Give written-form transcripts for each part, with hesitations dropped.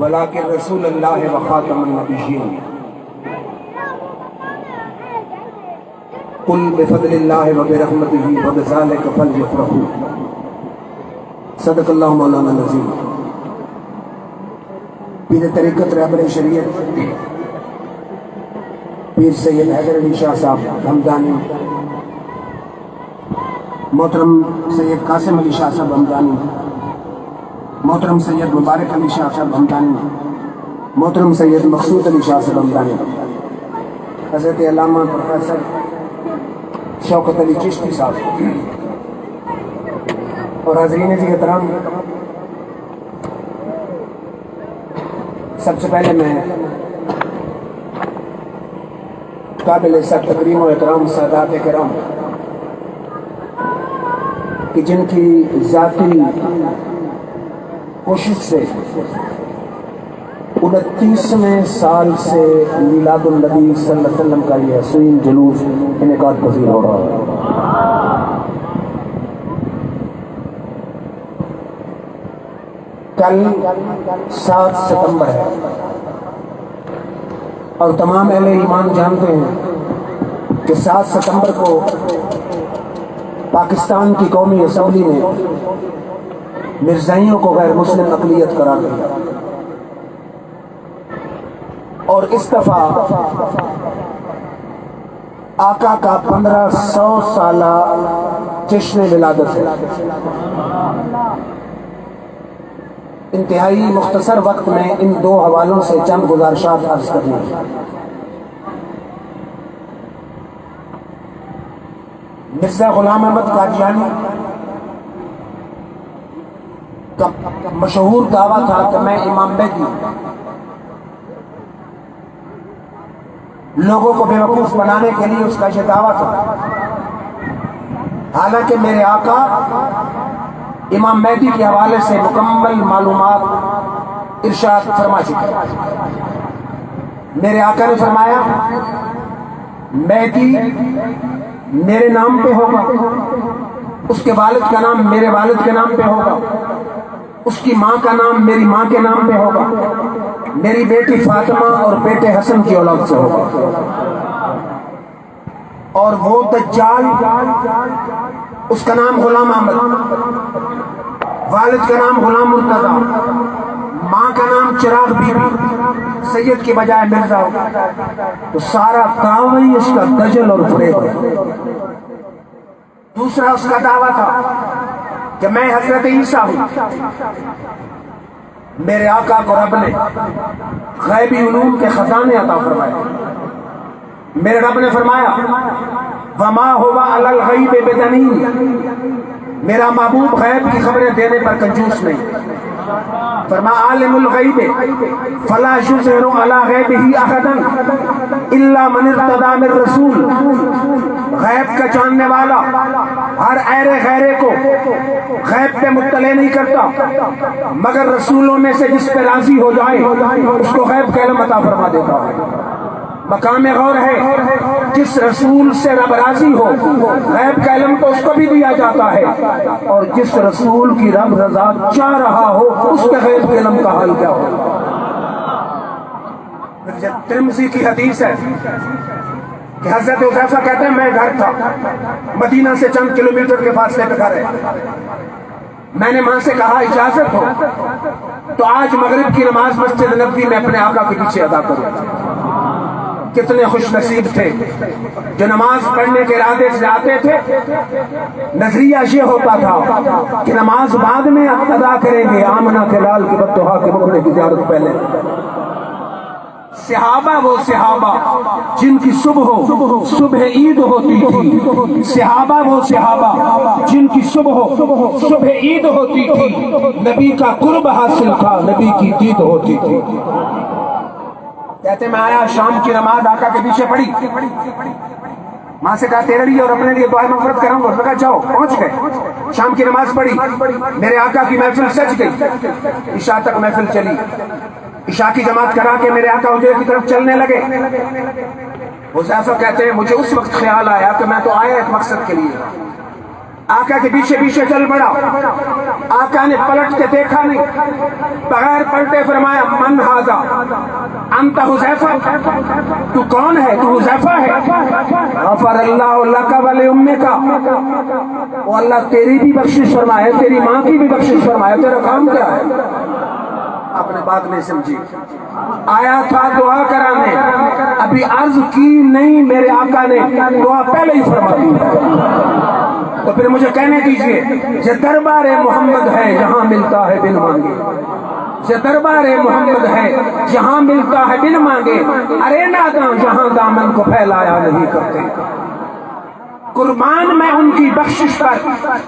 ولکن رسول اللہ و خاتم النبیین قل بفضل اللہ و برحمتہ فبذلک فلیفرحوا صدق اللہ مولانا العظیم۔ پیر طریقت رہبر شریعت پیر سید حیدر علی شاہ صاحب ہمدانی، محترم سید قاسم علی شاہ صاحب ہمدانی، محترم سید مبارک علی شاہ صاحب ہمدانی، محترم سید مقصود علی شاہ صاحب ہمدانی، حضرت علامہ پروفیسر شوکت علی چشتی صاحب اور حاضرین جی احترام، سب سے پہلے میں قابل سر تکریم و احترام سادات کرام کہ جن کی ذاتی کوشش سے 29ویں سال سے میلاد النبی صلی اللہ علیہ وسلم کا یہ حسین جلوس انعقاد پذیر ہو رہا ہے۔ کل 7 ستمبر ہے اور تمام اہل ایمان جانتے ہیں کہ 7 ستمبر کو پاکستان کی قومی اسمبلی نے مرزائیوں کو غیر مسلم اقلیت قرار دیا اور اس دفعہ آقا کا 1500 سالہ جشن ولادت ہے۔ انتہائی مختصر وقت میں ان 2 حوالوں سے چند گزارشات عرض کرنی ہیں۔ مرزا غلام احمد قادیانی کا مشہور دعویٰ تھا کہ میں امام مہدی ہوں۔ لوگوں کو بیوقوف بنانے کے لیے اس کا یہ دعویٰ تھا، حالانکہ میرے آقا امام مہدی کے حوالے سے مکمل معلومات ارشاد فرما چکے۔ میرے آقا نے فرمایا مہدی میرے نام پہ ہوگا، اس کے والد کا نام میرے والد کے نام پہ ہوگا، اس کی ماں کا نام میری ماں کے نام پہ ہوگا، میری بیٹی فاطمہ اور بیٹے حسن کی اولاد سے ہوگا، اور وہ دجال اس کا نام غلام احمد، والد کا نام غلام مرتضی، ماں کا نام چراغ بی بی، سید کی بجائے مرزا ہوگا، تو سارا دعوی اس کا دجل اور فریب ہے۔ دوسرا اس کا دعویٰ تھا کہ میں حضرت عیسیٰ ہوں۔ میرے آقا کو رب نے غیبی علوم کے خزانے عطا فرمائے۔ میرے رب نے فرمایا وما ہوا علی الغیب بدنین، میرا محبوب غیب کی خبریں دینے پر کنجوس نہیں۔ فرما عالم الغیب فلا یظہر علی غیبہ احدا الا من ارتضی من رسول، غیب کا جاننے والا ہر ایرے غیرے کو غیب پہ مطلع نہیں کرتا مگر رسولوں میں سے جس پہ راضی ہو جائے اس کو غیب کا علم عطا فرما دیتا ہے۔ مقام غور ہے جس رسول سے رب راضی ہو غیب کا علم تو اس کو بھی دیا جاتا ہے، اور جس رسول کی رب رضا چاہ رہا ہو اس کے غیب کے علم کا حال کیا ہو۔ ترمذی کی حدیث ہے کہ حضرت حذیفہ کہتے ہیں میں گھر تھا، مدینہ سے چند کلومیٹر کے فاصلے پہ گھر ہے، میں نے ماں سے کہا اجازت ہو تو آج مغرب کی نماز مسجد نبوی میں اپنے آقا کے پیچھے ادا کروں۔ کتنے خوش نصیب تھے جو نماز پڑھنے کے ارادے سے آتے تھے، نظریہ یہ ہوتا تھا کہ نماز بعد میں ادا کریں گے، آمنہ کے لال کی بطحا کے مکھڑے کی زیارت پہلے۔ صحابہ وہ صحابہ جن کی صبح عید ہوتی تھی، صحابہ وہ صحابہ جن کی صبح عید ہوتی تھی، نبی کا قرب حاصل تھا، نبی کی دید ہوتی تھی۔ کہتے میں آیا شام کی نماز آقا کے پیچھے پڑھی، ماں سے کہا تیرے لیے اور اپنے لیے دعائیں مغفرت کروں گا، کہا جاؤ، پہنچ گئے، شام کی نماز پڑھی، میرے آقا کی محفل سج گئی، عشاء تک محفل چلی، عشاء کی جماعت کرا کے میرے آقا حجرے کی طرف چلنے لگے۔ حذیفہ کہتے ہیں مجھے اس وقت خیال آیا کہ میں تو آیا ایک مقصد کے لیے، آقا کے پیچھے پیچھے چل پڑا. آقا نے پلٹ کے دیکھا نہیں, بغیر پلٹے فرمایا من ھذا انت حذیفہ, تو کون ہے؟ تو حذیفہ ہے. غفر اللہ لک ولأمک, وہ اللہ تیری بھی بخشش فرمائے, تیری ماں کی بھی بخشش فرمائے, تیرا کام کیا ہے؟ آپ نے بات نہیں سمجھی. آیا تھا دعا کرانے, ابھی عرض کی نہیں میرے آقا نے, دعا پہلے ہی فرما دی. تو پھر مجھے کہنے دیجئے, یہ دربار محمد ہے جہاں ملتا ہے بن مانگے, یہ دربار محمد ہے جہاں ملتا ہے بن مانگے, ارے ناداں جہاں دامن کو پھیلایا نہیں کرتے. قربان میں ان کی بخشش پر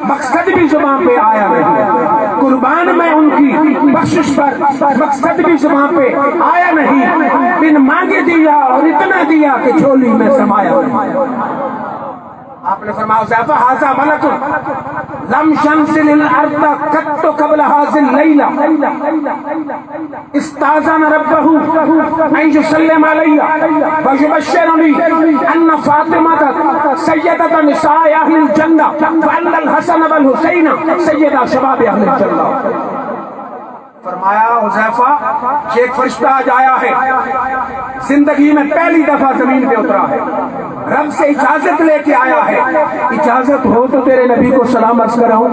مقصد بھی زبان پہ آیا نہیں, قربان میں ان کی بخشش پر مقصد بھی زبان پہ آیا نہیں, بن مانگے دیا اور اتنا دیا کہ جھولی میں سمایا نہیں. آپ نے فرمایا حذیفہ ھذا ملک لم ينزل الارض قط قبل هذه الليله استاذن ربه ان يسلم علي ويبشرني ان فاطمه سيدة نساء اهل الجنه وان الحسن والحسين سيدا شباب اهل الجنه. فرمایا حذیفہ یہ ایک فرشتہ آج آیا ہے, زندگی میں پہلی دفعہ زمین پہ اترا ہے, رب سے اجازت لے کے آیا ہے, اجازت ہو تو تیرے نبی کو سلام عرض کراؤں.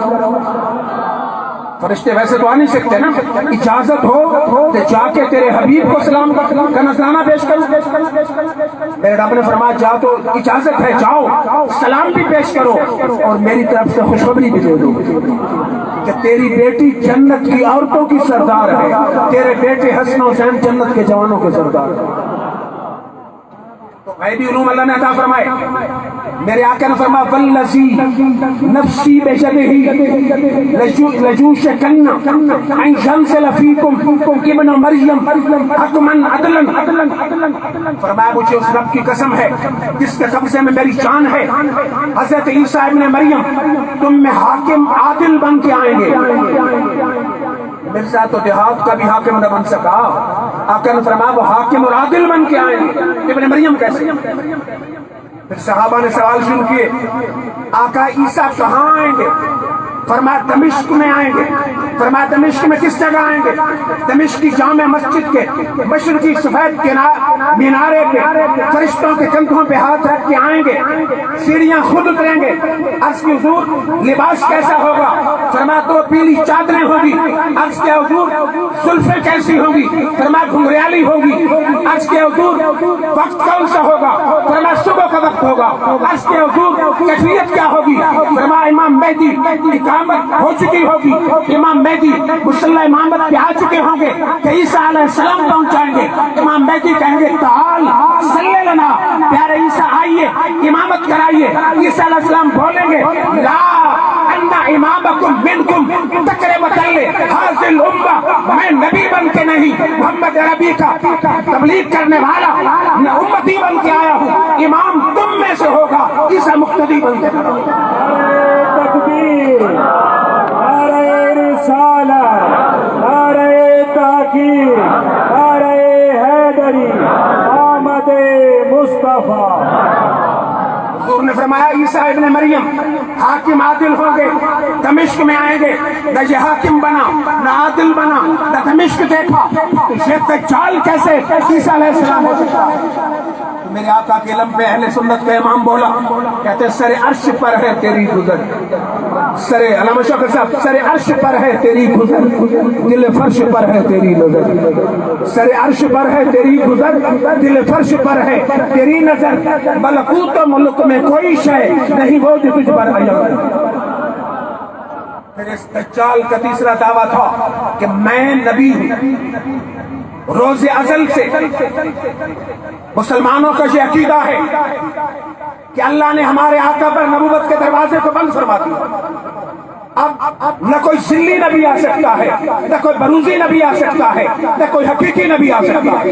فرشتے ویسے تو آ نہیں سکتے نا, اجازت ہو تو جا کے تیرے حبیب کو سلام کا نذرانہ پیش کرو. میرے رب نے فرمایا جا تو اجازت ہے, جاؤ سلام بھی پیش کرو اور میری طرف سے خوشخبری بھی دے دو کہ تیری بیٹی جنت کی عورتوں کی سردار ہے, تیرے بیٹے حسن حسین جنت کے جوانوں کے سردار ہے. تو غیبی علوم اللہ نے عطا فرمائے. میرے آقا نے فرمایا والذی نفسی بیدہ لجوشکن ان ينزل فیکم ابن مریم حکما عدلا. فرمایا مجھے اس رب کی قسم ہے جس کے قبضے میں میری جان ہے, حضرت عیسیٰ ابن مریم تم میں حاکم عادل بن کے آئیں گے. مرزا تو دیہات کا بھی حاکم نہ بن سکا, آقا نے فرمایا وہ حاکم اور عادل بن کے آئیں گے. ابن مریم کیسے؟ پھر صحابہ نے سوال شروع کیے, آقا عیسیٰ کہاں آئیں گے؟ فرمایا دمشق میں آئیں گے. فرمایا دمشق میں کس جگہ آئیں گے؟ دمشق کی جامع مسجد کے مشرقی سفید مینارے پہ فرشتوں کے کندھوں پہ ہاتھ رکھ کے آئیں گے, سیڑھیاں خود اتریں گے. عرض کی حضور لباس کیسا ہوگا؟ فرمایا تو پیلی چادریں ہوگی. عرض کے حضور زلفیں کیسی ہوگی؟ فرمایا گھنگریالی ہوگی. عرض کے حضور وقت کون سا ہوگا؟ فرمایا صبح کا وقت ہوگا. عرض کے حضور کیفیت کیا ہوگی؟ فرمایا امام مہدی امامت ہو چکی ہوگی, امام مہدی مصلی امامت پہ آ چکے ہوں گے کہ عیسیٰ علیہ السلام پہنچائیں گے. امام مہدی کہیں گے تعال صلی لنا, پیارے عیسیٰ آئیے امامت کرائیے. عیسیٰ علیہ السلام بولیں گے لا ان امامکم منکم تقرب تلے حاضر الامہ, میں نبی بن کے نہیں محمد عربی کا تبلیغ کرنے والا میں امتی بن کے آیا ہوں, امام تم میں سے ہوگا, عیسیٰ مقتدی بن کے ہوگا. تکبیر, نعرہ رسالت, نعرہ تحقیق, نعرہ حیدری, آمد مصطفیٰ. حضور نے فرمایا عیسیٰ ابن مریم حاکم عادل ہوں گے, دمشق میں آئیں گے. نہ یہ حاکم بنا نہ عادل بنا نہ دمشق دیکھا, تو یہ دجال کیسے عیسیٰ علیہ السلام ہو سکتا ہے؟ میرے آقا کے علم پہ اہل سنت کا امام بولا, کہتے سر عرش پر ہے تیری گزر, سر علامہ شوکت صاحب سر عرش پر ہے تیری گزر, دل فرش پر ہے تیری نظر. سر عرش پر ہے تیری گزر, دل فرش پر ہے تیری نظر, ملکوت و ملک میں کوئی شے نہیں وہ جو تجھ پر عیان. پھر اس دجال کا تیسرا دعویٰ تھا کہ میں نبی ہوں. روز ازل سے مسلمانوں کا یہ عقیدہ ہے کہ اللہ نے ہمارے آقا پر نبوت کے دروازے کو بند فرما دیا. اب نہ کوئی ذلی نبی آ سکتا ہے, نہ کوئی بروزی نبی آ سکتا ہے, نہ کوئی حقیقی نبی آ سکتا ہے.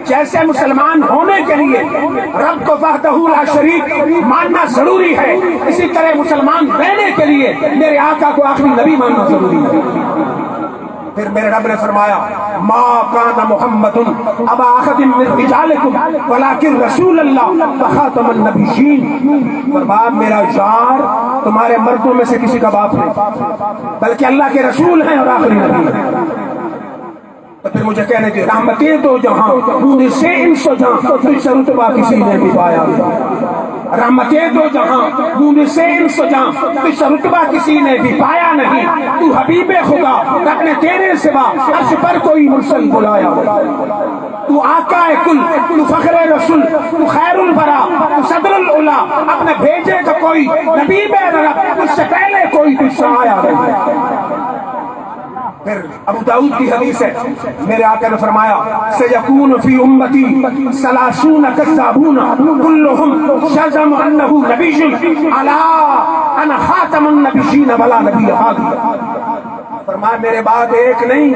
جیسے مسلمان ہونے کے لیے رب کو وحدہ لا شریک ماننا ضروری ہے, اسی طرح مسلمان رہنے کے لیے میرے آقا کو آخری نبی ماننا ضروری ہے. پھر میرے رب نے فرمایا ما کان محمد ابا احد من رجالکم ولکن رسول اللہ وخاتم النبیین، فرمایا میرا یار تمہارے مردوں میں سے کسی کا باپ نہیں بلکہ اللہ کے رسول ہیں اور آخری نبی ہیں۔ تو پھر مجھے کہنے کی رحمتیں دو جہاں دور سے انس و جہاں تجھ سے رتبہ کسی نے بھی پایا نہیں، رحمتیں دو جہاں دور سے انس و جہاں تجھ سے رتبہ کسی نے بھی پایا نہیں، تو حبیب خدا رب نے تیرے سوا عرش پر کوئی مرسل بلایا، تو آقا کل، تو فخر رسول، تو خیر البرا، تو صدر العلا، اپنے بھیجے کا کوئی نبی میرا رب اس سے پہلے کوئی تجھ سے آیا نہیں۔ پھر ابو داؤد کی حدیث ہے، میرے آقا نے فرمایا سیکون فی امتی ثلاثون کذابون کلہم شزم انہ نبی علی انا خاتم النبیین ولا نبی بعدی، فرمایا میرے بعد ایک نہیں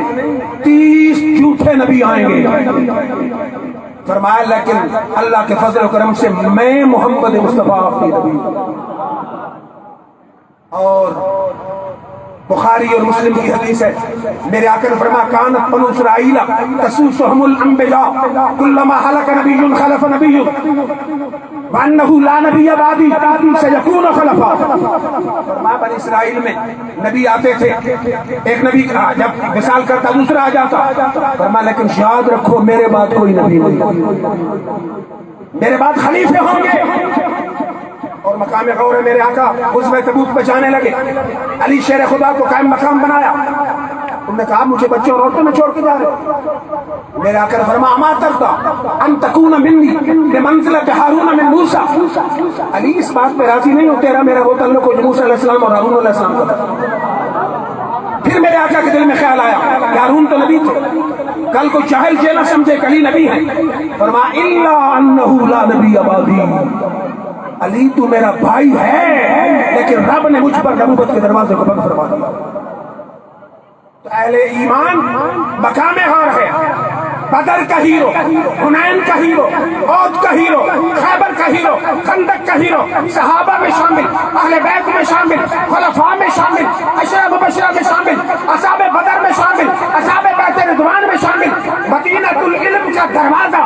30 جھوٹے نبی آئیں گے، فرمایا لیکن اللہ کے فضل و کرم سے میں محمد مصطفیٰ کی نبی۔ اور بخاری اور مسلم کی حدیث ہے، میرے آقا نے فرمایا کانت بنو اسرائیل تسوسهم الانبیاء کلما ہلک نبی خلف نبی وانه لا نبی بعدی سیکون خلفا، فرمایا بنی اسرائیل میں نبی آتے تھے، ایک نبی جب مثال کرتا دوسرا آ جاتا، فرمایا لیکن یاد رکھو میرے بعد کوئی نبی نہیں، میرے بعد خلیفے ہوں گے۔ اور مقام غور ہے، میرے آقا غزوہ تبوک پہ جانے لگے، علی شیر خدا کو قائم مقام بنایا، انہوں نے کہا مجھے بچوں اور عورتوں میں چھوڑ کے جا رہے، میرے آقا نے فرمایا اما ترضی ان تکون منی بمنزلۃ ہارون من موسیٰ، علی اس بات پہ راضی نہیں ہو تیرا میرا وہ تعلق ہو جو موسیٰ علیہ السلام اور ہارون علیہ السلام کا تھا۔ پھر میرے آقا کے دل میں خیال آیا کہ ہارون تو نبی تھے، کل کو جاہل یہ نہ سمجھے کہ علی نبی ہے، فرمایا الا انہ لا نبی بعدی، علی تو میرا بھائی ہے لیکن رب نے مجھ پر نبوت کے دروازے کو بند فرما دیا۔ تو اہل ایمان مقام غور ہے، بدر کا ہیرو، حنین کا ہیرو، عہد کا ہیرو، خیبر کا ہیرو، خندق کا ہیرو، صحابہ میں شامل، اہل بیت میں شامل، خلفاء میں شامل، عشرہ مبشرہ میں شامل، اصحاب بدر میں شامل، اصحاب بیت رضوان میں شامل، مدینہ العلم کا دروازہ،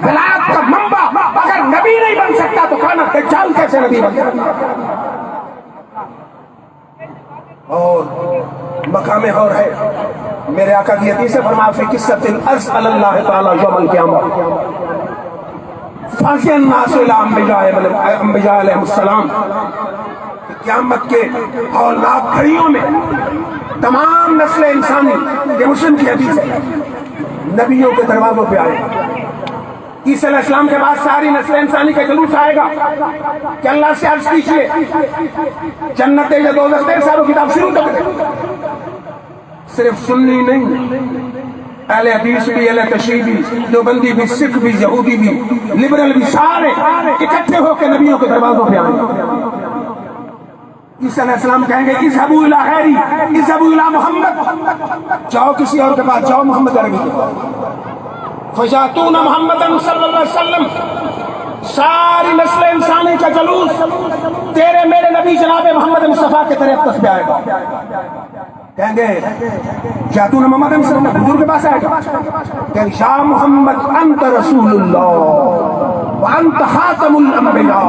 ولایت کا منبع، اگر نبی نہیں بن سکتا تو کھانا دجال کیسے نبی بن سکتا؟ اور مقام غور ہے، میرے آقا کی حدیث ہے، فرمایا فی قصۃ العرض علی اللہ تعالی یوم القیامہ فاضی الناس الی انبیاء علیہ السلام، قیامت کے ہولناک گھڑیوں میں تمام نسل انسانی، یہ مسلم کی حدیث ہے، نبیوں کے دروازوں پہ آئے گا۔ عیسی علیہ السلام کے بعد ساری نسل انسانی کا جلوس آئے گا کہ اللہ سے عرض کیجیے جنت یا دوزخ دے، ساروں کتاب شروع کر دیں۔ صرف سنی نہیں، اہل حدیث بھی، اہل تشیع بھی، دیوبندی بھی، سکھ بھی، یہودی بھی، لبرل بھی، سارے اکٹھے ہو کے نبیوں کے دروازوں پہ آئیں گے۔ عیسی علیہ السلام کہیں گے اذهبوا الی غیری، اذهبوا الی محمد، جاؤ کسی اور کے پاس، جاؤ محمد عربی کے پاس، فیاتون محمد صلی اللہ علیہ وسلم، ساری نسل انسانی کا جلوس تیرے میرے نبی جناب محمد مصطفیٰ کے طرف پہ آئے گا، کہیں گے فیاتون محمد صلی اللہ علیہ وسلم، حضور کے پاس آئے گا، کہیں گے یا محمد انت رسول اللہ وانت خاتم الانبیاء،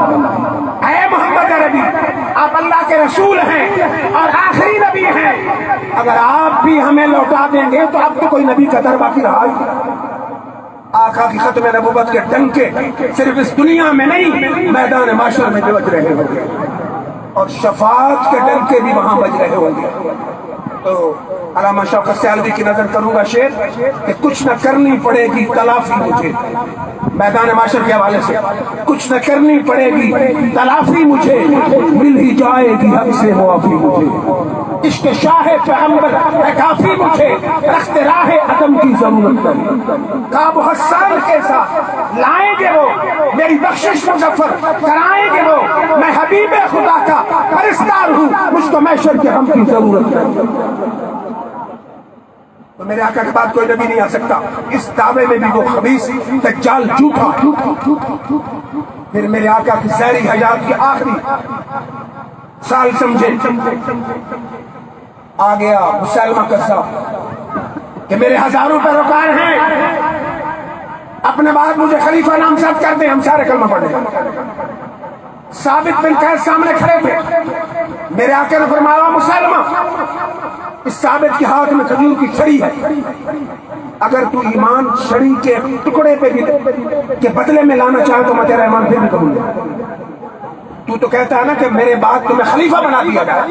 اے محمد عربی آپ اللہ کے رسول ہیں اور آخری نبی ہیں، اگر آپ بھی ہمیں لوٹا دیں گے تو اب تو کوئی نبی کا در باقی رہا ہی۔ آقا کی ختم نبوت کے ڈنکے صرف اس دنیا میں نہیں، میدان معاشر میں بھی بج رہے ہوں گے، اور شفاعت کے ڈنکے بھی وہاں بج رہے ہوں گے۔ تو علامہ شوکت سیالوی کی نظر کروں گا شعر کہ کچھ نہ کرنی پڑے گی تلافی مجھے، میدان معاشر کے حوالے سے کچھ نہ کرنی پڑے گی تلافی مجھے، مل ہی جائے گی حق سے معافی مجھے، عشق شاہ پیغمبر ہے کافی مجھے، رخت راہ عدم کی ضرورت نہیں، کعب و حسان کے ساتھ لائیں گے وہ میری بخشش مظفر کرائیں گے وہ، میں حبیب خدا کا پرستار ہوں، مجھ کو محشر کے غم کی ضرورت نہیں۔ تو میرے آقا کے بعد کوئی نبی نہیں آ سکتا، اس دعوے میں بھی وہ خبیث دجال جھوٹا۔ پھر میرے آقا کی ظاہری حیات کی آخری سال سمجھے، آ گیا مسلمہ قصہ، کہ میرے ہزاروں پیروکار ہیں، اپنے بعد مجھے خلیفہ نامزد کر دیں، ہم سارے کلمہ پڑھ لیں۔ ثابت بن قیس سامنے کھڑے تھے، میرے آقا نے فرمایا مسلمہ، اس ثابت کے ہاتھ میں کھجور کی چھڑی ہے، اگر تو ایمان چھڑی کے ٹکڑے پہ بھی کے بدلے میں لانا چاہے تو میں تیرا ایمان پھر بھی قبول نہیں۔ تو کہتا ہے نا کہ میرے بعد تمہیں خلیفہ بنا دیا جائے،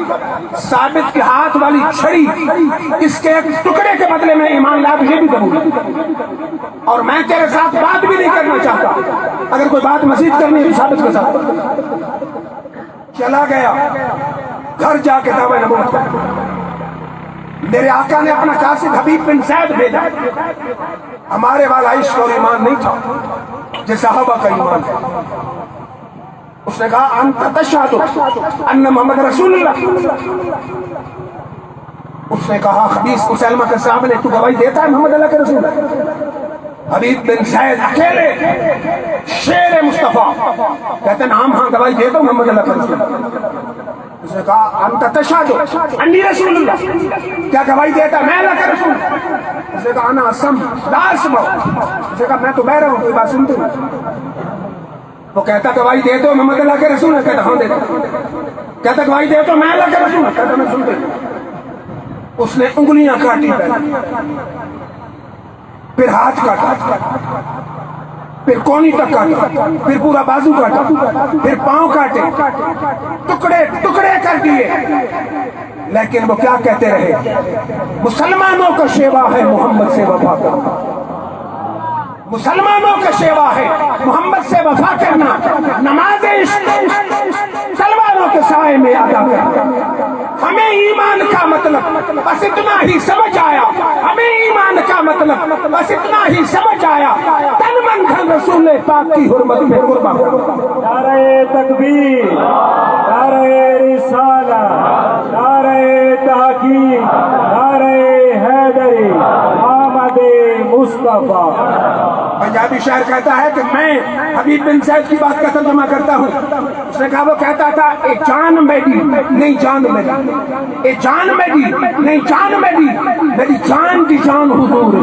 ثابت کے ہاتھ والی چھڑی اس کے ایک ٹکڑے کے بدلے میں ایمان لا یہ بھی قبول ہے، اور میں تیرے ساتھ بات بھی نہیں کرنا چاہتا، اگر کوئی بات مزید کرنی ہے ثابت کے ساتھ۔ چلا گیا گھر جا کے دعوی نبوت کر، میرے آقا نے اپنا قاصد حبیب بن زید بھیجا، ہمارے والا عشق اور ایمان نہیں تھا جو صحابہ کا ایمان ہے۔ اس نے کہا انت تشہد ان محمد رسول اللہ، اس نے کہا خبیث مسلمہ کے سامنے تو گواہی دیتا ہے محمد اللہ کے رسول؟ حبیب بن زید اکیلے شیر مصطفیٰ کہتے ہیں ہاں گواہی دیتا ہوں محمد اللہ کا رسول۔ اس نے کہا انت تشہد انی رسول اللہ، کیا گواہی دیتا ہے میں اللہ کا رسول؟ اس نے کہا انا اسم لا اسمع، اس نے کہا میں تو بہرا ہوں کوئی بات سنتے ہوں۔ وہ کہتا گواہی دیتے ہو محمد اللہ کے رسول ہے؟ کہتا ہاں دیتا ہوں۔ کہتا گواہی دیتے ہو میں اللہ کے رسول ہے؟ کہتا میں سنتے ہوں۔ اس نے انگلیاں کاٹی، پھر ہاتھ کاٹا، پھر کونی تک کاٹا، پھر پورا بازو کاٹا، پھر پاؤں کاٹے، ٹکڑے ٹکڑے کر دیے، لیکن وہ کیا کہتے رہے؟ مسلمانوں کا شیوا ہے محمد سے وفا کرنا، مسلمانوں کا شیوا ہے محمد سے وفا کرنا، نماز عشق تلواروں کے سائے میں ادا کرنا۔ ہمیں ایمان کا مطلب بس اتنا ہی سمجھ آیا، ہمیں ایمان کا مطلب بس اتنا ہی سمجھ آیا، تن من دھن رسول پاک کی حرمت میں قربان۔ نعرہ تکبیر، نعرہ رسالت، نعرہ تحقیق، نعرہ حیدری، آمد مصطفیٰ۔ پنجابی شاعر کہتا ہے کہ میں حبیب بن زید کی بات کا ترجمہ کرتا ہوں۔ اس نے کہا وہ کہتا تھا اے جان میری نہیں جان میری، اے جان میری نہیں جان میری، میری جان کی جان حضور،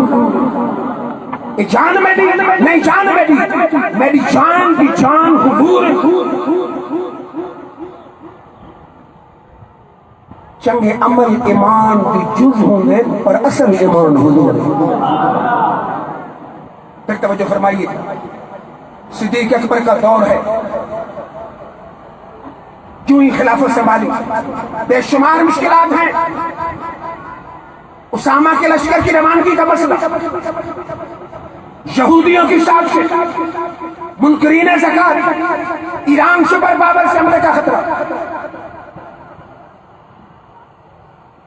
اے جان میری نہیں جان میری، میری جان کی جان حضور۔ چنگے عمل ایمان کی جز ہوں گے اور اصل ایمان حضور ہے۔ پھر توجہ فرمائیے، صدیق اکبر کا دور ہے، کیوں ہی خلافت سنبھالی، بے شمار مشکلات ہیں، اسامہ کے لشکر کی روانگی کا مسئلہ، یہودیوں کی سازش، منکرین زکات، ایران سپر پاور سے حملے کا خطرہ،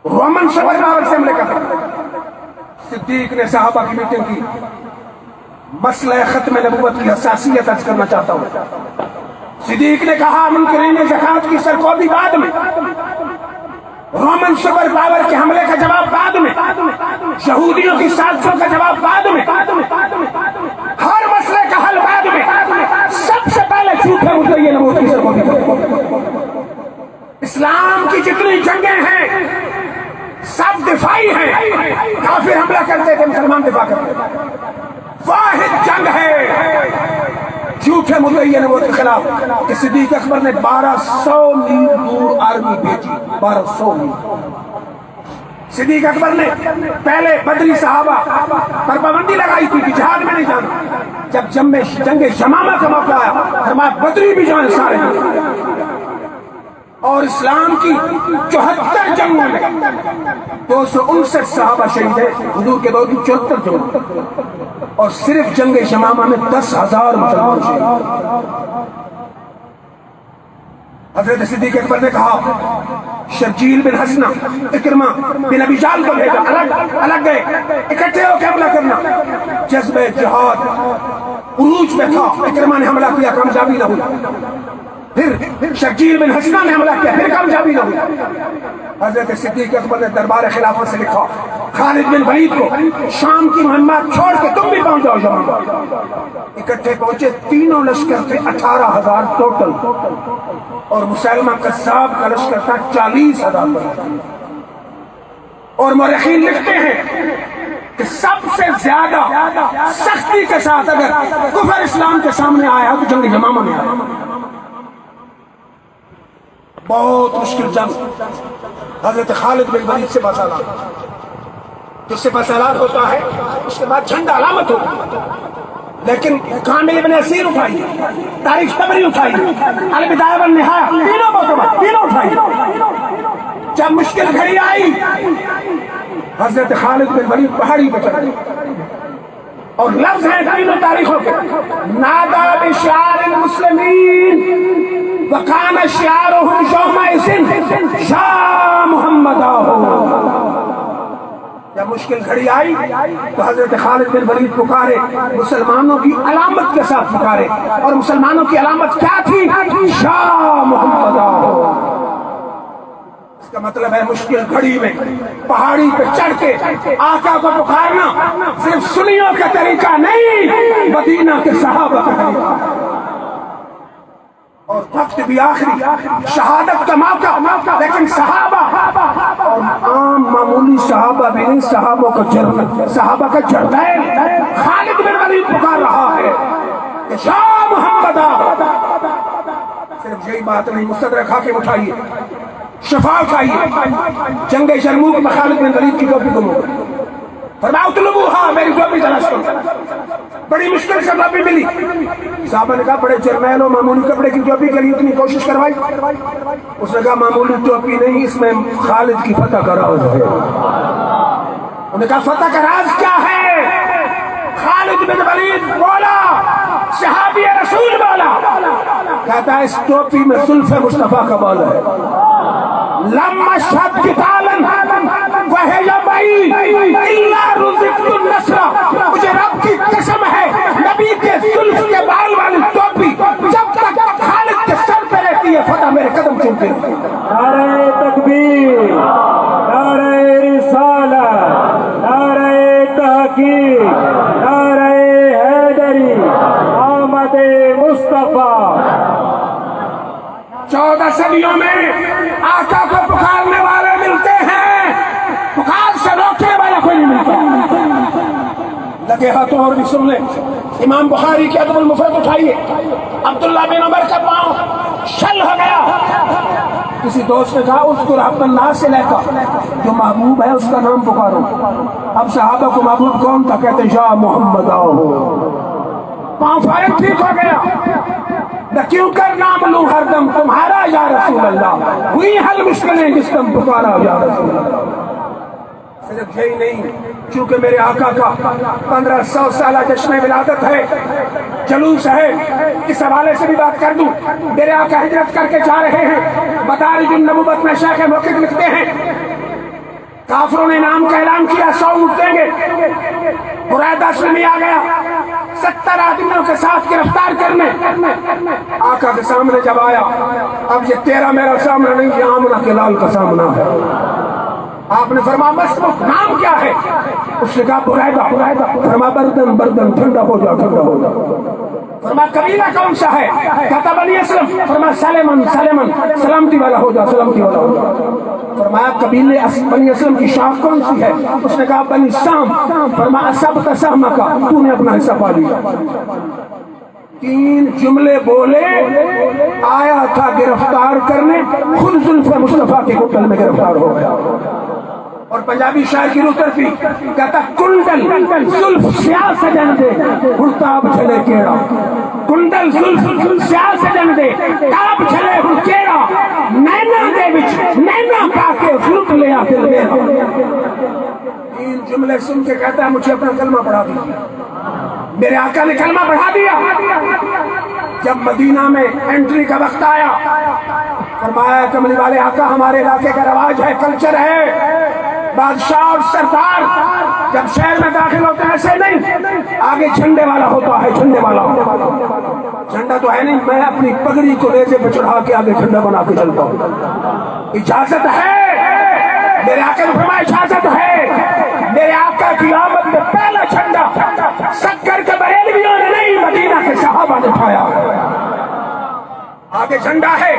رومن سپر پاور سے حملے کا خطرہ۔ صدیق نے صحابہ کی میٹنگ کی، مسئلہ ختم نبوت کی حساسیت عرض کرنا چاہتا ہوں۔ صدیق نے کہا منکرین زکات کی سرکوبی بعد میں، رومن سپر پاور کے حملے کا جواب بعد میں، یہودیوں کی سازشوں کا جواب بعد میں، ہر مسئلے کا حل بعد میں، سب سے پہلے جھوٹے مدعی نبوت کی سرکوبی کریں۔ اسلام کی جتنی جنگیں ہیں سب دفاعی ہیں، کافر حملہ کرتے تھے مسلمان دفاع کرتے تھے، واحد جنگ ہے جھوٹے مدعی نبوت کے خلاف کہ صدیق اکبر نے 1200 میل دور آرمی بھیجی، 1200 میل۔ صدیق اکبر نے پہلے بدری صحابہ پر پابندی لگائی تھی کہ جہاد میں نہیں جانا، جب جنگ یمامہ کا موقع آیا فرمایا بدری بھی جائیں سارے، اور اسلام کی 74 جنگوں میں 259 صحابہ شہید ہیں، حضور کے دور کی 74 جنگوں، اور صرف جنگ یمامہ میں 10,000 مسلمان شہید۔ حضرت صدیق اکبر نے کہا شرجیل بن حسنہ، اکرمہ بن ابی جہل کو بھیجا، الگ گئے، اکٹھے ہو کے حملہ کرنا، جذبہ جہاد عروج میں تھا، اکرمہ نے حملہ کیا، کامیابی نہ ہوئی، پھر شرجیل بن حسنہ نے حملہ کیا، پھر کامیابی نہ ہوئی۔ حضرت صدیق اکبر نے دربار خلافت سے لکھا خالد بن ولید کو شام کی مہمات چھوڑ کے تم بھی پہنچ جاؤ یمن۔ اکٹھے پہنچے، تینوں لشکر تھے 18,000 ٹوٹل، اور مسلمہ قذاب کا لشکر تھا 40,000۔ اور مورخین لکھتے ہیں کہ سب سے زیادہ سختی کے ساتھ اگر کفر اسلام کے سامنے آیا تو جنگ یمامہ میں آیا. بہت مشکل جنگ. حضرت خالد بن ولید سے بسالات، جس سے بسالات ہوتا ہے اس کے بعد جھنڈا علامت ہوتا، لیکن کامل ابن اسیر اٹھائی، تاریخ طبری اٹھائی، البدایہ والنہایہ تینوں مرتبہ تینوں اٹھائی. جب مشکل گھڑی آئی حضرت خالد بن ولید پہاڑی پہ چڑھے، اور لفظ ہیں تینوں تاریخوں کے، نادا بشعار المسلمین وکان شعارهم یومئذ یا محمد آہو. جب مشکل گھڑی آئی تو حضرت خالد بن ولید پکارے، مسلمانوں کی علامت کے ساتھ پکارے، اور مسلمانوں کی علامت کیا تھی؟ یا محمد آہو. اس کا مطلب ہے مشکل گھڑی میں پہاڑی پہ چڑھ کے آقا کو پکارنا صرف سنیوں کا طریقہ نہیں، مدینہ کے صحابہ کا طریقہ. اور وقت بھی آخری، شہادت کا موقع، لیکن صحابہ اور عام معمولی صحابہ بھی نہیں، صحابہ کا جرنیل خالد بن ولید پکار رہا ہے کہ یا محمد آ. صرف یہی بات نہیں، مستدرک حاکم اٹھائیے، شفا اٹھائیے. جنگ یرموک میں خالد بن ولید کی ٹوپی گم ہو گئی. فرمایا اطلبوها، میری ٹوپی تلاش کرو. بڑی مشکل سے ٹوپی ملی. صحابہ نے کہا بڑے جرنیل و معمولی کپڑے کی ٹوپی کے لیے اتنی کوشش کروائی. اس نے کہا معمولی ٹوپی نہیں، اس میں خالد کی فتح کا راز ہے. انہوں نے کہا فتح کا راز کیا ہے؟ خالد بن ولید بولا، صحابی رسول بولا، کہتا ہے اس ٹوپی میں زلف مصطفیٰ کا بال ہے. لما شد قتالاً وہی یبئی الا رزقت النصر. مجھے رب کی قسم ہے نبی کے زلف کے بال والی ٹوپی جب تک خالد کے سر پہ رہتی ہے فتح میرے قدم چومتے ہیں. نعرہ تکبیر، نعرہ رسالت، نعرہ تحقیق، نعرہ حیدری، آمد مصطفیٰ. 14 صدیوں میں آقا کو پکارنے والے ملتے ہیں، پکار سے روکنے والا کوئی نہیں ملتا. لگے ہاتھوں اور بھی سن لیں. امام بخاری کے ادب المفرد اٹھائیے. عبداللہ بن عمر کا پاؤں شل ہو گیا. کسی دوست نے کہا اذکر حق الناس سے لے کر جو محبوب ہے اس کا نام پکارو. اب صحابہ کو محبوب کون تھا؟ کہتے یا محمد آہو. پاؤں فائد ٹھیک ہو گیا. نہ کیوں کر نام لوں ہر دم تمہارا یا رسول اللہ، ہوئی حل مشکلیں جس دم پکارا یا رسول اللہ. صرف یہی نہیں، چونکہ میرے آقا کا 1500 سالہ جشن ولادت ہے، جلوس ہے، اس حوالے سے بھی بات کر دوں. میرے آقا ہجرت کر کے جا رہے ہیں. مدارج النبوت میں شیخ موقف لکھتے ہیں کافروں نے نام کا اعلان کیا 100 اٹھ دیں گے. برائدہ اسلمی آ گیا 70 آدمیوں کے ساتھ گرفتار کرنے. آقا کے سامنے جب آیا، اب یہ تیرا میرا سامنا نہیں، یہ آمنہ کے لال کا سامنا ہے. آپ نے فرمایا مسموک نام کیا ہے؟ اس نے کہا برائدہ. فرمایا بردن بردن، ٹھنڈا ہو جا ٹھنڈا ہو جا. فرمایا قبیلہ کون سا ہے؟ کہتا بنی اسلم. فرمایا سلیمان سلیمان، سلامتی والا ہو جا سلامتی والا ہو جا. فرمایا قبیلے بنی اسلم کی شاخ کون سی ہے؟ اس نے کہا بنی سام. فرمایا سب کا سہمہ کا، تو نے اپنا حصہ پا لیا. 3 جملے بولے، آیا تھا گرفتار کرنے، خود زلف مصطفیٰ کے ہوٹل میں گرفتار ہو گیا. اور پنجابی شاعر کی روح ترفی کہتا کنڈل زلف سیاہ سجن دے ہن تاب چھلے کیڑا. کنڈل زلف سیاہ سجن دے تاب چھلے ہن کیڑا. نینا دے وچ نینا پا کے فلک لیا دل میرا. 3 جملے سن کے کہتا ہے مجھے اپنا کلمہ پڑھا دیا. میرے آقا نے کلمہ پڑھا دیا. جب مدینہ میں انٹری کا وقت آیا، فرمایا کملی والے آقا ہمارے علاقے کا رواج ہے، کلچر ہے، بادشاہ اور سردار جب شہر میں داخل ہوتے ہیں ایسے نہیں، آگے جھنڈے والا ہوتا ہے. جھنڈے والا جھنڈا تو ہے نہیں، میں اپنی پگڑی کو نیزے پہ چڑھا کے آگے جھنڈا بنا کے چلتا ہوں. اجازت ہے، میرے آقا نے فرمایا اجازت ہے. میرے آقا کی آمد میں پہلا جھنڈا سکر کے بریلویوں نے نہیں، مدینہ کے صحابہ نے اٹھایا. آگے جھنڈا ہے،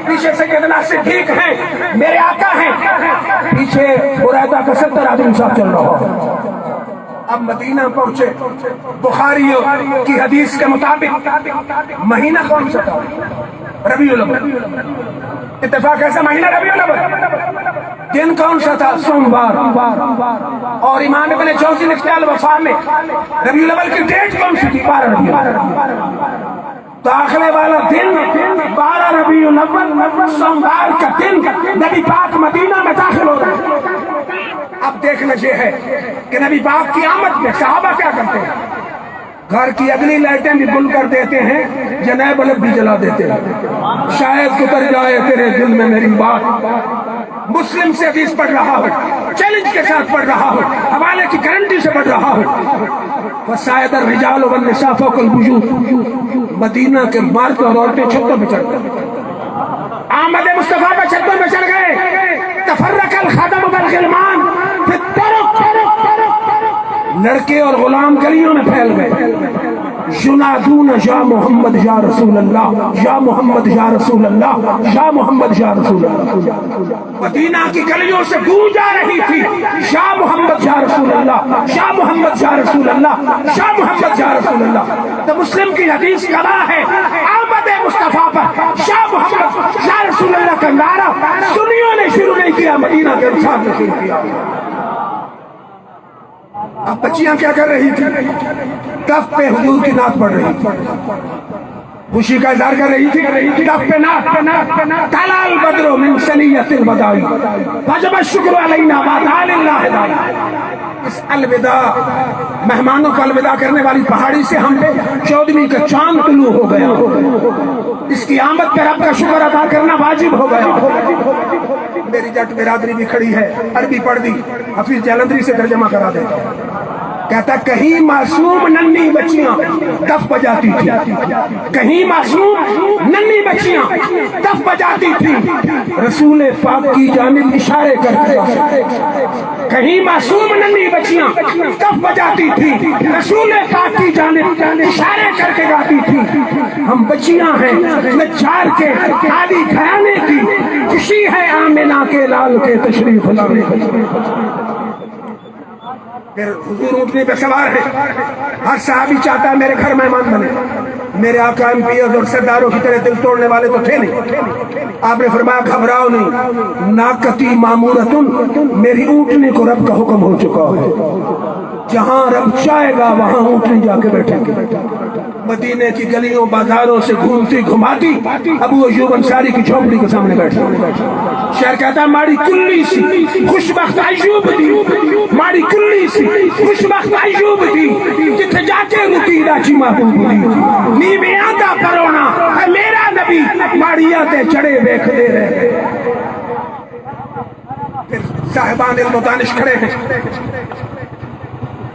پیچھے سیدنا صدیق ہیں، میرے آقا ہیں، پیچھے برائدہ کا 70 آدمی صاحب چل رہا. اب مدینہ پہنچے، بخاری کی حدیث کے مطابق مہینہ کون سا تھا؟ ربیع الاول۔ اتفاق ایسا مہینہ ربیع الاول، دن کون سا تھا؟ سوموار۔ اور امام ابن جوزی لکھتے ہیں الوفا میں ربیع الاول کی ڈیٹ کون سی تھی؟ 12 ربیع الاول۔ داخلے والا دن 12 ربیع الاول، سوموار کا دن نبی پاک مدینہ میں داخل ہو رہے ہیں۔ اب دیکھنا یہ ہے کہ نبی پاک کی آمد میں صحابہ کیا کرتے ہیں؟ گھر کی اگلی لائٹیں بھی گل کر دیتے ہیں، جناب بلب بھی جلا دیتے ہیں، شاید اتر جائے تیرے دل میں میری بات۔ مسلم سے حدیث پڑھ رہا ہو، چیلنج کے ساتھ پڑھ رہا ہو، حوالے کی گارنٹی سے پڑھ رہا ہو۔ وسائد الرجال والنساء فوق البیوت، مدینہ کے مرد اور عورتیں چھتوں پہ چڑھ گئے، آمد مصطفیٰ پہ چھتوں پہ چڑھ گئے۔ تفرق الخدم والغلمان فی الطرق، لڑکے اور غلام گلیوں میں پھیل گئے، ینادون یا محمد یا رسول اللہ، یا محمد یا رسول اللہ، یا محمد یا رسول اللہ۔ مدینہ کی گلیوں سے گونج آ رہی تھی، یا محمد یا رسول اللہ، یا محمد یا رسول اللہ، یا محمد یا رسول اللہ۔ تو مسلم کی حدیث گواہ ہے، آمد مصطفیٰ پر یا محمد یا رسول اللہ کا نعرہ سنیوں نے شروع نہیں کیا، مدینہ کے انصار نے شروع کیا۔ اب بچیاں کیا کر رہی تھی؟ دف پہ حضور کی نعت پڑھ رہی تھی، خوشی کا اظہار کر رہی تھی، دف پہ نعت۔ طلع البدر من ثنیۃ الوداع وجب الشکر علینا وعطا للہ داعی۔ اس الوداع، مہمانوں کو الوداع کرنے والی پہاڑی سے ہم پہ 14ویں کا چاند طلوع ہو گیا، اس کی آمد پر رب کا شکر ادا کرنا واجب ہو گیا۔ میری جٹ برادری بھی کھڑی ہے، عربی پڑھ دی، حفیظ جلندری سے ترجمہ کرا دیتا ہوں۔ کہتا کہیں معصوم ننھی بچیاں دف بجاتی تھی، کہیں معصوم ننھی بچیاں دف بجاتی تھی، رسول پاک کی جانب اشارے کرتے، کہیں معصوم ننھی بچیاں دف بجاتی تھی، رسول پاک کی جانب اشارے کر کے گاتی تھی۔ ہم بچیاں ہیں نجار کے عالی گھرانے کی، خوشی ہے آمنہ کے لال کے تشریف لانے۔ پھر حضور اونٹنی پہ سوار ہے، ہر صحابی چاہتا ہے میرے گھر مہمان بنے۔ میرے آقا امپیئرز اور سرداروں کی طرح دل توڑنے والے تو تھے نہیں۔ آپ نے فرمایا گھبراؤ نہیں، ناقتی مامورتن، میری اونٹنی کو رب کا حکم ہو چکا ہے، جہاں رب چاہے گا وہاں اونٹنی جا کے بیٹھے گی۔ مدینے کی گلیوں بازاروں سے گھومتی گھماتی ابو ایوب انصاری کی جھونپڑی کے سامنے بیٹھا۔ شہر کہتا ہے ماڑی کلی سی خوش بخت ایوب دی، ماڑی کلی سی خوش بخت ایوب دی، جتھے جا کے رکی راچی محبوب دی، نیویاں دا پرونا ہے میرا نبی، ماڑیاں تے چڑے ویکھ دے رہے۔ پھر صاحبان علم و دانش کھڑے ہیں۔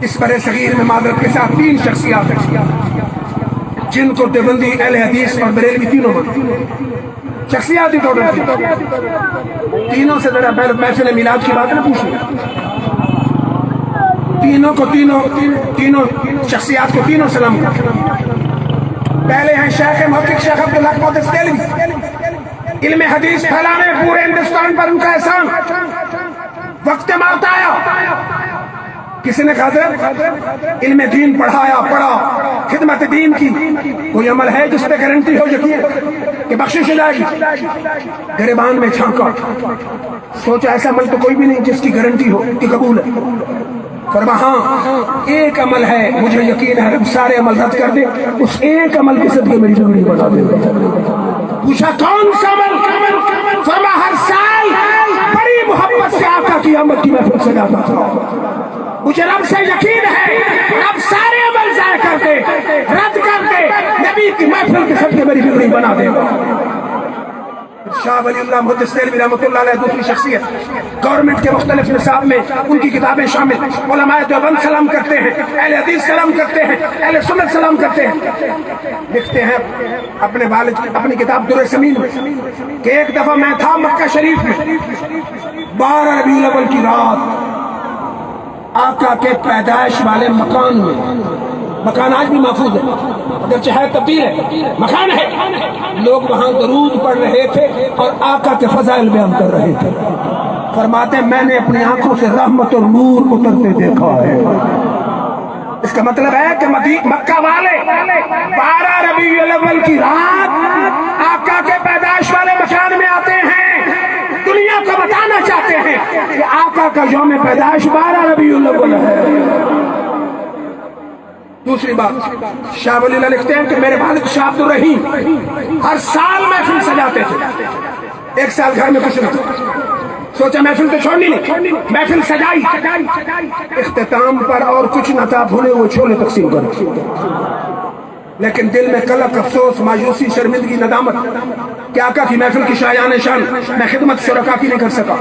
اس برے صغیر میں معذرت کے ساتھ 3 شخصیات ہیں جن کو دیوبندی، اہل حدیث اور بریلوی تینوں شخصیات ہی توڑ رہی تھی۔ تینوں سے ذرا محفل میلاد کی بات نہ پوچھیں، تینوں شخصیات کو تینوں سلام کرتے۔ پہلے ہیں شیخ محقق شیخ عبدالحق محدث دہلوی، علم حدیث پھیلانے پورے ہندوستان پر ان کا احسان۔ وقت موت آیا، کسی نے حضرت علم دین پڑھا، خدمت دین کی، کوئی عمل ہے جس پہ گارنٹی ہو یقین کہ بخشش ہو جائے گی؟ گریبان میں جھانکا، سوچا ایسا عمل تو کوئی بھی نہیں جس کی گارنٹی ہو کہ قبول ہے۔ فرمایا ہاں ایک عمل ہے، مجھے یقین ہے رب سارے عمل رد کر دے، اس ایک عمل کی صدقے میری زندگی بتا دے۔ پوچھا کون سا عمل؟ فرمایا ہر سال بڑی محبت سے آقا کی آمد کی محفل سجاتا تھا، مجھے رب سے یقین ہے رب سارے عمل ضائع کر دے، رد کر دے، نبی کی محفل کے صدقے میری زندگی بنا دے گا۔ شاہ ولی اللہ محدث دہلوی رحمۃ اللہ علیہ دوسری شخصیت، گورنمنٹ کے مختلف نصاب میں ان کی کتابیں شامل، علماء دیوبند سلام کرتے ہیں، اہل حدیث سلام کرتے ہیں، اہل سنت سلام کرتے ہیں۔ لکھتے ہیں اپنے والد اپنی کتاب در سمین میں کہ ایک دفعہ میں تھا مکہ شریف میں، 12 ربیع الاول کی رات، آقا کے پیدائش والے مکان میں، مکان آج بھی محفوظ ہے اگرچہ ہے تبدیل ہے، مکان ہے، لوگ وہاں درود پڑھ رہے تھے اور آقا کے فضائل بیان کر رہے تھے۔ فرماتے میں نے اپنی آنکھوں سے رحمت اور نور اترتے دیکھا ہے۔ اس کا مطلب ہے کہ مکہ والے 12 ربیع الاول کی رات آقا کے پیدائش والے مکان میں آتے ہیں، دنیا کو بتانا چاہتے ہیں کہ آقا کا یوم پیدائش 12 ربیع الاول ہے۔ دوسری بات، شاہ ولی اللہ لکھتے ہیں کہ میرے والد شاہ عبد الرحیم ہر سال محفل سجاتے تھے، ایک سال گھر میں کچھ نہ تھا، سوچا محفل تو چھوڑنی نہیں، محفل سجائی، اختتام پر اور کچھ نہ تھا، بھنے وہ چھولے تقسیم کر، لیکن دل میں کلک، افسوس، مایوسی، شرمندگی، ندامت کہ آقا کی محفل کی شایان شان میں خدمت شرکا کی نہیں کر سکا۔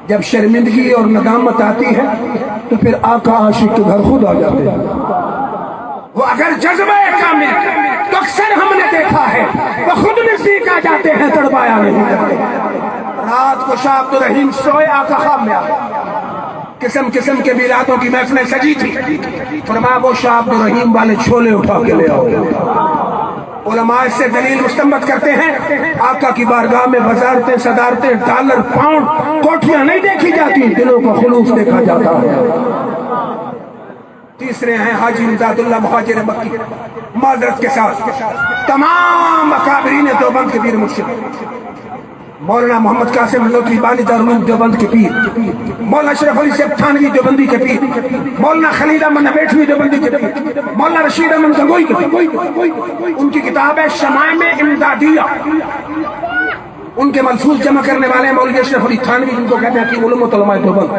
جب شرمندگی اور ندامت آتی ہے تو پھر آقا عاشق کے گھر خود آ جاتے ہیں۔ وہ اگر جذبہ کامل تو اکثر ہم نے دیکھا ہے وہ خود نزدیک آ جاتے ہیں، تڑپایا نہیں کرتے۔ رات کو شاہ عبد الرحیم سوئے، آقا خواب میں آئے، قسم قسم کے میلادوں کی محفلیں سجی تھی، فرمایا وہ شاہ عبد الرحیم والے چھولے اٹھا کے لے آؤ۔ علماء اس سے دلیل مستنبط کرتے ہیں آقا کی بارگاہ میں وزارتیں، صدارتیں، ڈالر، پاؤنڈ، کوٹھیاں نہیں دیکھی جاتی، دلوں کا خلوص دیکھا جاتا ہے۔ تیسرے ہیں حاجی امداد اللہ مہاجر مکی، معذرت کے ساتھ تمام اکابرین دیوبند کے پیر مرشد، مولانا محمد قاسم نوتری بانی دارالعلوم دیوبند کے پیر، مولانا اشرف علی صاحب تھانوی دیوبندی کے پیر، مولانا خلیل احمد نبیٹوی دیوبندی کے پیر، مولانا رشید احمد گنگوئی کے پیر۔ ان کی کتاب ہے شمائم امدادیہ، ان کے ملفوظ جمع کرنے والے مولوی اشرف علی تھانوی، جن کو کہتے ہیں کہ علماء علماء دیوبند۔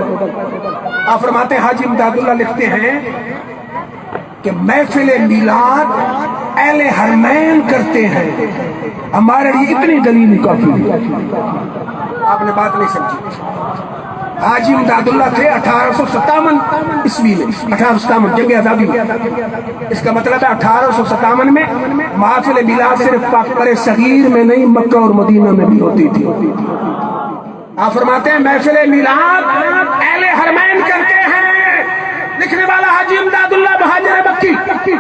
آپ فرماتے ہیں حاجی امداد اللہ لکھتے ہیں کہ محفل میلاد اہل حرمین کرتے ہیں، ہمارے لیے اتنی دلیل کافی ہے۔ آپ نے بات نہیں سمجھی، حاجی امداد اللہ تھے 1857 عیسوی میں، 1857 جنگ آزادی میں، اس کا مطلب ہے 1857 میں محفل میلاد صرف پاک پر صغیر میں نہیں، مکہ اور مدینہ میں بھی ہوتی تھی۔ آپ فرماتے ہیں محفل میلاد اہل حرمین کرتے ہیں، لکھنے والا حاجی امداد اللہ مہاجر مکی،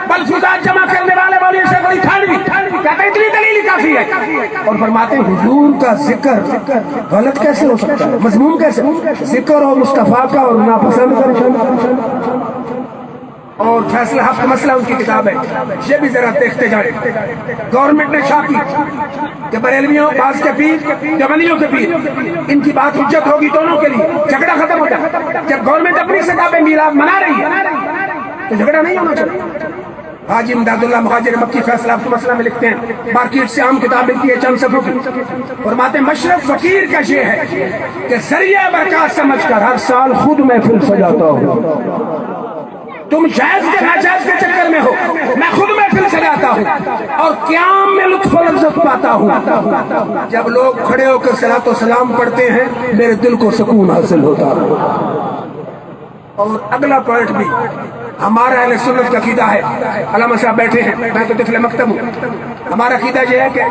ملفوظات جمع کرنے والے مولوی اشرف علی تھانوی، کہتے ہیں اتنی دلیل کافی ہے، اور فرماتے ہیں حضور کا ذکر غلط کیسے ہو سکتا ہے، مذموم کیسے، ذکر ہو مصطفیٰ کا اور ناپسند کا۔ اور فیصلہ ہفت مسئلہ ان کی کتاب ہے، یہ بھی ذرا دیکھتے جائیں۔ گورنمنٹ نے شاہ کی کہ بریلویوں، بعض کے پیر، دیوبندیوں کے پیر، ان کی بات حجت ہوگی دونوں کے لیے، جھگڑا ختم ہو جائے۔ جب گورنمنٹ اپنی سطح پہ میلاد منا رہی ہے تو جھگڑا نہیں ہونا چاہیے۔ حاجی امداد اللہ مہاجر مکی فیصلہ ہفت مسئلہ میں لکھتے ہیں، مارکیٹ سے عام کتاب ملتی ہے چند صفحوں کی، فرماتے ہیں مشرف فقیر کا یہ ہے کہ ذریعہ برکات سمجھ کر ہر سال خود محفل سجاتا ہوں۔ تم جائز کے ناجائز کے چکر میں ہو، میں خود محفل سجاتا ہوں اور قیام میں لطف و لذت پاتا ہوں۔ جب لوگ کھڑے ہو کر صلاۃ و سلام پڑھتے ہیں میرے دل کو سکون حاصل ہوتا ہے۔ اور اگلا پوائنٹ بھی ہمارا اہل سنت کا عقیدہ ہے، علامہ صاحب بیٹھے ہیں، میں تو طفل مکتب ہوں، ہمارا عقیدہ یہ ہے کہ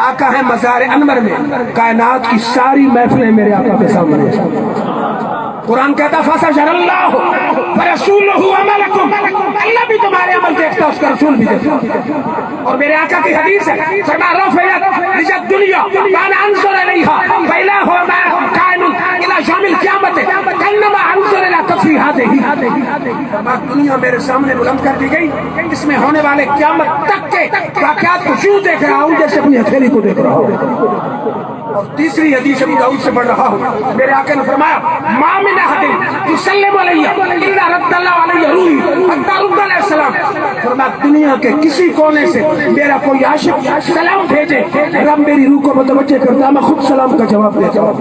آقا ہے مزار انور میں، کائنات کی ساری محفلیں میرے آقا کے سامنے ہیں۔ قرآن کہتا فَسَجَرَ اللَّهُ وَرَسُولُهُ عَمَلَكُمْ، اللہ بھی تمہارے عمل دیکھتا، اس کا رسول بھی دیکھتا۔ اور میرے آقا کی حدیث ہے، فرمایا رفعت لجت الدنیا وانا انظر الیها فإلهها کائن الى یوم القیامت کانما انظر الى کفی هذه۔ دنیا میرے سامنے بلند کر دی گئی، اس میں ہونے والے قیامت تک کے واقعات کو یوں دیکھ رہا ہوں جیسے اپنی ہتھیلی کو دیکھ رہا ہوں۔ اور تیسری حدیث ابو داؤد سے پڑھ رہا ہوں، میرے آقا نے فرمایا ما من احد یسلم علی الا رد اللہ علیہ روحی حتی رد علیہ السلام۔ فرمایا دنیا کے کسی کونے سے میرا کوئی عاشق سلام بھیجے، رب میری روح کو متوجہ کرتا، میں خود سلام کا جواب دیتا ہوں۔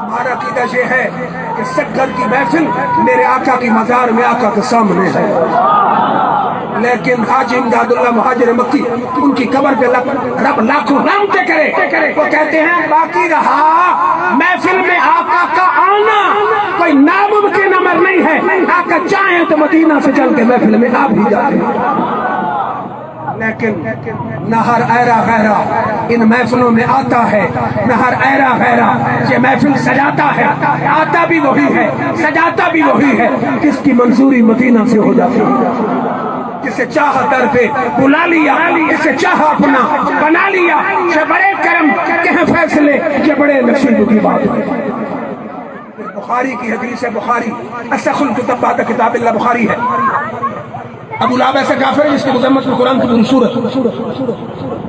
ہمارا عقیدہ یہ ہے کہ سکر کی محفل میرے آقا کی مزار میں آقا کے سامنے ہے، لیکن حاجی امداد اللہ مہاجر مکی، ان کی قبر پہ رب لاکھوں رحمتیں کرے، وہ کہتے ہیں باقی رہا محفل میں آقا کا آنا کوئی ناممکن امر نہیں ہے، آقا چاہیں تو مدینہ سے چل کے محفل میں آ بھی جاتے ہیں، لیکن نہ ہر ایرا غیرہ ان محفلوں میں آتا ہے، نہ ہر ایرا غیرہ یہ محفل سجاتا ہے، آتا بھی وہی ہے، سجاتا بھی وہی ہے، جس کی منظوری مدینہ سے ہو جاتی ہے، جسے چاہا در پہ بلا لیا، جسے چاہا اپنا بنا لیا، یہ بڑے کرم کے ہیں فیصلے، یہ بڑے نصیب کی بات ہے۔ بخاری کی حدیث ہے، بخاری اصح الکتب بعد کتاب اللہ بخاری ہے. ابو لہب ایسا کافر ہے جس کی مذمت میں قرآن کی پوری سورت.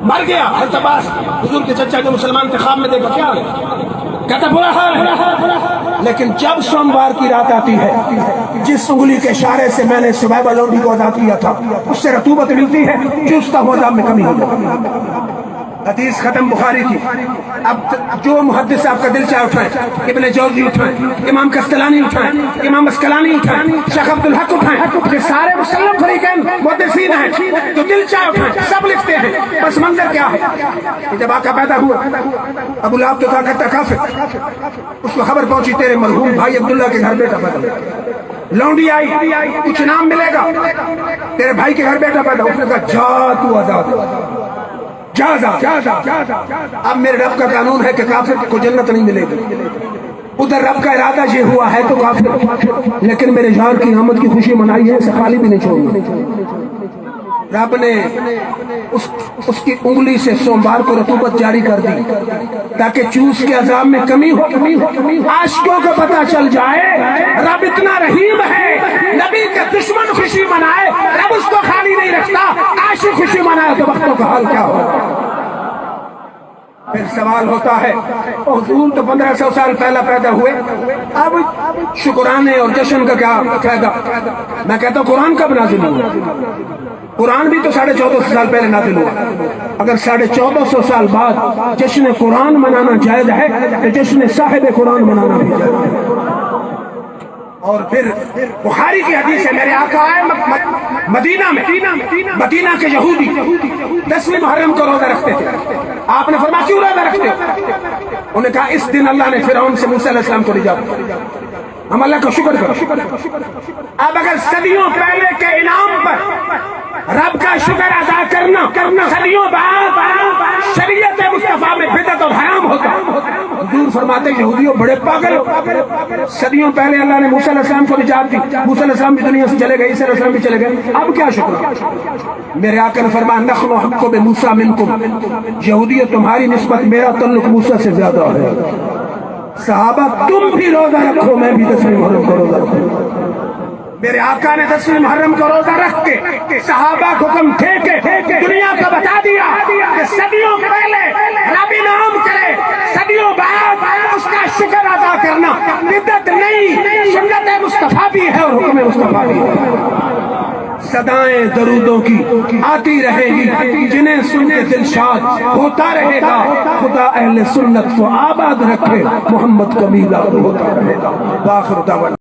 مر گیا حضرت عباس حضور کے چچا جو مسلمان تھے، خواب میں دیکھا کیا کہتا برا حال ہے. لیکن جب سوموار کی رات آتی ہے، جس انگلی کے اشارے سے میں نے سبیبہ لونڈی کو آزاد کیا تھا اس سے رطوبت ملتی ہے، چوستا ہوا عذاب میں کمی ہوتی ہے. حدیث ختم بخاری کی. اب جو محدث آپ کا دل چاہے اٹھائیں، ابن جوزی اٹھائیں، امام کستلانی اٹھائیں، امام اسکلانی اٹھائیں، شیخ عبدالحق اٹھائیں، یہ سارے مسلم فریقین محدثین ہیں. جو دل چاہے اٹھائیں، سب لکھتے ہیں. بس منظر کیا ہے کہ جب آقا پیدا ہوا، ابو لہب تو تھا کہتا کافر، اس کو خبر پہنچی تیرے مرحوم بھائی عبداللہ کے گھر بیٹا پیدا ہوا. لونڈی آئی، کچھ انعام ملے گا، تیرے بھائی کے گھر بیٹا پیدا. اس نے کہا جا تو آزاد، جا. اب میرے رب کا قانون ہے کہ کافر کو جنت نہیں ملے گی. ادھر رب کا ارادہ یہ ہوا ہے تو کافر، لیکن میرے یار کی آمد کی خوشی منائی ہے، اسے خالی بھی نہیں چھوڑنا. رب نے اس کی انگلی سے سوموار کو رطوبت جاری کر دی تاکہ چوس کے عذاب میں کمی ہو. عاشقوں کو پتہ چل جائے رب اتنا رحیم ہے. نبی کا دشمن خوشی منائے، رب اس کو خالی نہیں رکھتا. عاشق خوشی منائے تو وقتوں کا حال کیا ہوگا. پھر سوال ہوتا ہے حضور تو 1500 سال پہلا پیدا ہوئے، اب شکرانے اور جشن کا کیا فائدہ. میں کہتا ہوں قرآن کب نازل ہوا؟ قرآن بھی تو 1450 سال پہلے نازل ہوا. اگر 1450 سال بعد جشن قرآن منانا جائز ہے تو جشن صاحب قرآن منانا بھی جائز ہے. اور پھر بخاری کی حدیث ہے، میرے آقا آئے مدینہ میں، مدینہ کے یہودی 10ویں محرم کو روزہ رکھتے تھے. آپ نے فرمایا کیوں روزہ رکھتے ہو؟ انہوں نے کہا اس دن اللہ نے فرعون سے موسیٰ علیہ السلام کو نجات دی. ہم اللہ کا شکر کرو. اب اگر صدیوں پہلے کے انعام پر رب کا شکر ادا کرنا صدیوں بعد شریعت مصطفیٰ میں بدعت اور حرام ہوتا. حضور فرماتے یہودیوں بڑے پاگل ہو، صدیوں پہلے اللہ نے موسیٰ علیہ السلام کو نجات دی، موسیٰ علیہ السلام بھی دنیا سے چلے گئے، عیسیٰ علیہ السلام بھی چلے گئے، اب کیا شکر. میرے آقا نے فرمایا نحن احق بموسیٰ منکم، یہودیوں تمہاری نسبت میرا تعلق موسیٰ سے زیادہ ہے. صحابہ تم بھی روزہ رکھو، میں بھی 10ویں محرم کو روزہ رکھوں. میرے آقا نے 10ویں محرم کو روزہ رکھ کے صحابہ کو حکم دے کے دنیا کو بتا دیا کہ صدیوں پہلے رب انعام کرے، صدیوں بعد اس کا شکر ادا کرنا بدعت نہیں، سنت مصطفیٰ بھی ہے اور حکم مصطفیٰ بھی ہے. صدائیں درودوں کی آتی رہے گی، جنہیں سن کے دل شاد ہوتا رہے گا. خدا اہل سنت کو آباد رکھے، محمد کا میلاد ہوتا رہے گا. وآخر دعوانا